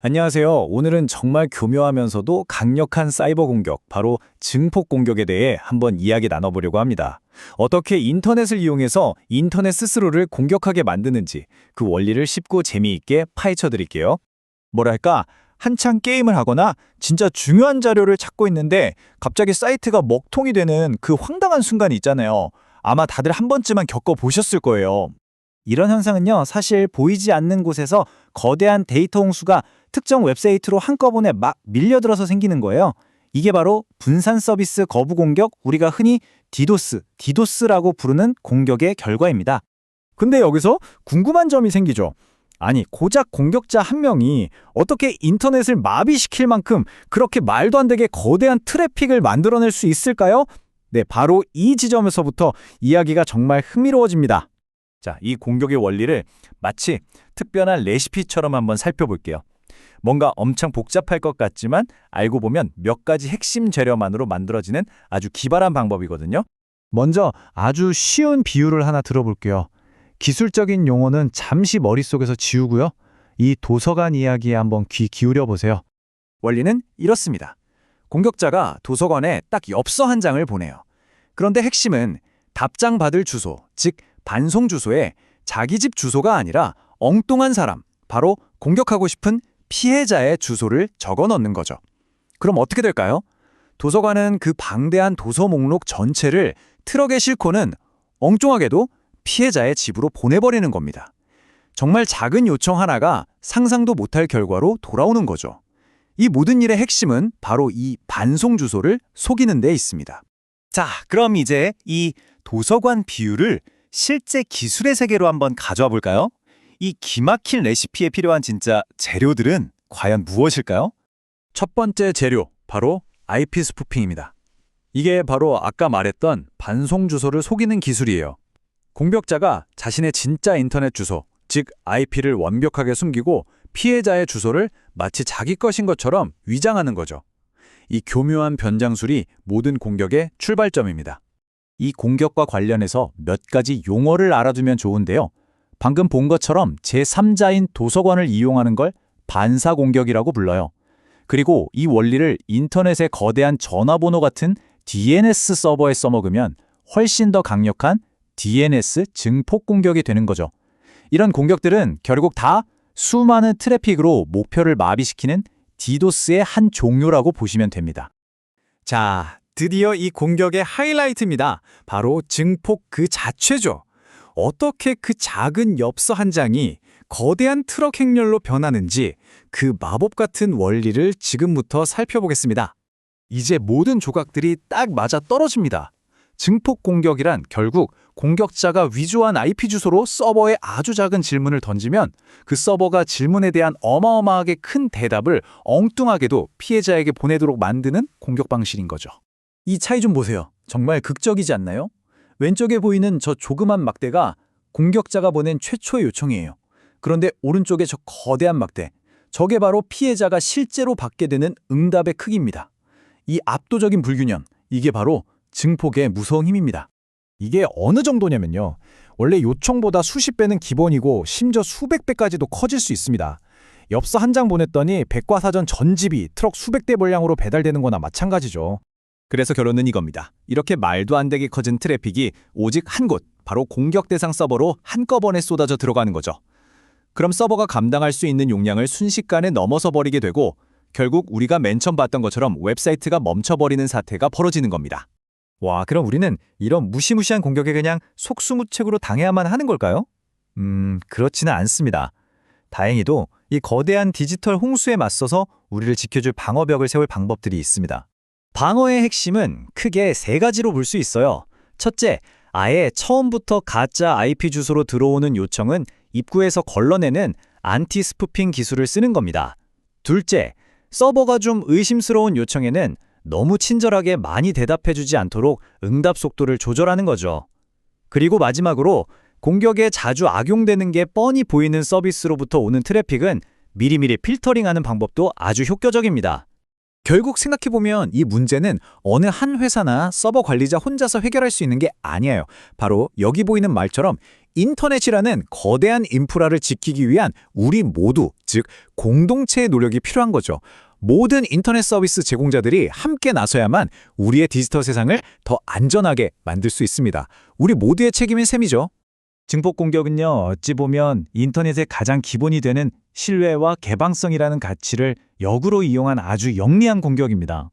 안녕하세요. 오늘은 정말 교묘하면서도 강력한 사이버 공격, 바로 증폭 공격에 대해 한번 이야기 나눠보려고 합니다. 어떻게 인터넷을 이용해서 인터넷 스스로를 공격하게 만드는지 그 원리를 쉽고 재미있게 파헤쳐 드릴게요. 뭐랄까, 한창 게임을 하거나 진짜 중요한 자료를 찾고 있는데 갑자기 사이트가 먹통이 되는 그 황당한 순간이 있잖아요. 아마 다들 한 번쯤은 겪어보셨을 거예요. 이런 현상은요, 사실 보이지 않는 곳에서 거대한 데이터 홍수가 특정 웹사이트로 한꺼번에 막 밀려들어서 생기는 거예요. 이게 바로 분산 서비스 거부 공격, 우리가 흔히 디도스라고 부르는 공격의 결과입니다. 근데 여기서 궁금한 점이 생기죠. 아니, 고작 공격자 한 명이 어떻게 인터넷을 마비시킬 만큼 그렇게 말도 안 되게 거대한 트래픽을 만들어낼 수 있을까요? 네, 바로 이 지점에서부터 이야기가 정말 흥미로워집니다. 자, 이 공격의 원리를 마치 특별한 레시피처럼 한번 살펴볼게요. 뭔가 엄청 복잡할 것 같지만 알고 보면 몇 가지 핵심 재료만으로 만들어지는 아주 기발한 방법이거든요. 먼저 아주 쉬운 비유를 하나 들어볼게요. 기술적인 용어는 잠시 머릿속에서 지우고요. 이 도서관 이야기에 한번 귀 기울여 보세요. 원리는 이렇습니다. 공격자가 도서관에 딱 엽서 한 장을 보내요. 그런데 핵심은 답장 받을 주소, 즉 반송 주소에 자기 집 주소가 아니라 엉뚱한 사람, 바로 공격하고 싶은 피해자의 주소를 적어 넣는 거죠. 그럼 어떻게 될까요? 도서관은 그 방대한 도서 목록 전체를 트럭에 싣고는 엉뚱하게도 피해자의 집으로 보내버리는 겁니다. 정말 작은 요청 하나가 상상도 못할 결과로 돌아오는 거죠. 이 모든 일의 핵심은 바로 이 반송 주소를 속이는 데 있습니다. 자, 그럼 이제 이 도서관 비유를 실제 기술의 세계로 한번 가져와 볼까요? 이 기막힌 레시피에 필요한 진짜 재료들은 과연 무엇일까요? 첫 번째 재료, 바로 IP 스푸핑입니다. 이게 바로 아까 말했던 반송 주소를 속이는 기술이에요. 공격자가 자신의 진짜 인터넷 주소, 즉 IP를 완벽하게 숨기고 피해자의 주소를 마치 자기 것인 것처럼 위장하는 거죠. 이 교묘한 변장술이 모든 공격의 출발점입니다. 이 공격과 관련해서 몇 가지 용어를 알아두면 좋은데요. 방금 본 것처럼 제3자인 도서관을 이용하는 걸 반사 공격이라고 불러요. 그리고 이 원리를 인터넷의 거대한 전화번호 같은 DNS 서버에 써먹으면 훨씬 더 강력한 DNS 증폭 공격이 되는 거죠. 이런 공격들은 결국 다 수많은 트래픽으로 목표를 마비시키는 디도스의 한 종류라고 보시면 됩니다. 자, 드디어 이 공격의 하이라이트입니다. 바로 증폭 그 자체죠. 어떻게 그 작은 엽서 한 장이 거대한 트럭 행렬로 변하는지 그 마법 같은 원리를 지금부터 살펴보겠습니다. 이제 모든 조각들이 딱 맞아 떨어집니다. 증폭 공격이란 결국 공격자가 위조한 IP 주소로 서버에 아주 작은 질문을 던지면 그 서버가 질문에 대한 어마어마하게 큰 대답을 엉뚱하게도 피해자에게 보내도록 만드는 공격 방식인 거죠. 이 차이 좀 보세요. 정말 극적이지 않나요? 왼쪽에 보이는 저 조그만 막대가 공격자가 보낸 최초의 요청이에요. 그런데 오른쪽에 저 거대한 막대, 저게 바로 피해자가 실제로 받게 되는 응답의 크기입니다. 이 압도적인 불균형, 이게 바로 증폭의 무서운 힘입니다. 이게 어느 정도냐면요. 원래 요청보다 수십 배는 기본이고 심지어 수백 배까지도 커질 수 있습니다. 엽서 한 장 보냈더니 백과사전 전집이 트럭 수백 대 분량으로 배달되는 거나 마찬가지죠. 그래서 결론은 이겁니다. 이렇게 말도 안 되게 커진 트래픽이 오직 한 곳, 바로 공격 대상 서버로 한꺼번에 쏟아져 들어가는 거죠. 그럼 서버가 감당할 수 있는 용량을 순식간에 넘어서 버리게 되고 결국 우리가 맨 처음 봤던 것처럼 웹사이트가 멈춰버리는 사태가 벌어지는 겁니다. 와, 그럼 우리는 이런 무시무시한 공격에 그냥 속수무책으로 당해야만 하는 걸까요? 그렇지는 않습니다. 다행히도 이 거대한 디지털 홍수에 맞서서 우리를 지켜줄 방어벽을 세울 방법들이 있습니다. 방어의 핵심은 크게 세 가지로 볼 수 있어요. 첫째, 아예 처음부터 가짜 IP 주소로 들어오는 요청은 입구에서 걸러내는 안티 스푸핑 기술을 쓰는 겁니다. 둘째, 서버가 좀 의심스러운 요청에는 너무 친절하게 많이 대답해주지 않도록 응답 속도를 조절하는 거죠. 그리고 마지막으로 공격에 자주 악용되는 게 뻔히 보이는 서비스로부터 오는 트래픽은 미리미리 필터링하는 방법도 아주 효과적입니다. 결국 생각해보면 이 문제는 어느 한 회사나 서버 관리자 혼자서 해결할 수 있는 게 아니에요. 바로 여기 보이는 말처럼 인터넷이라는 거대한 인프라를 지키기 위한 우리 모두, 즉 공동체의 노력이 필요한 거죠. 모든 인터넷 서비스 제공자들이 함께 나서야만 우리의 디지털 세상을 더 안전하게 만들 수 있습니다. 우리 모두의 책임인 셈이죠. 증폭 공격은요, 어찌 보면 인터넷의 가장 기본이 되는 신뢰와 개방성이라는 가치를 역으로 이용한 아주 영리한 공격입니다.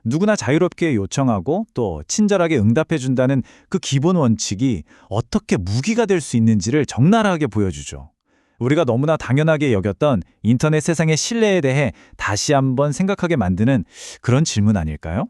누구나 자유롭게 요청하고 또 친절하게 응답해준다는 그 기본 원칙이 어떻게 무기가 될 수 있는지를 적나라하게 보여주죠. 우리가 너무나 당연하게 여겼던 인터넷 세상의 신뢰에 대해 다시 한번 생각하게 만드는 그런 질문 아닐까요?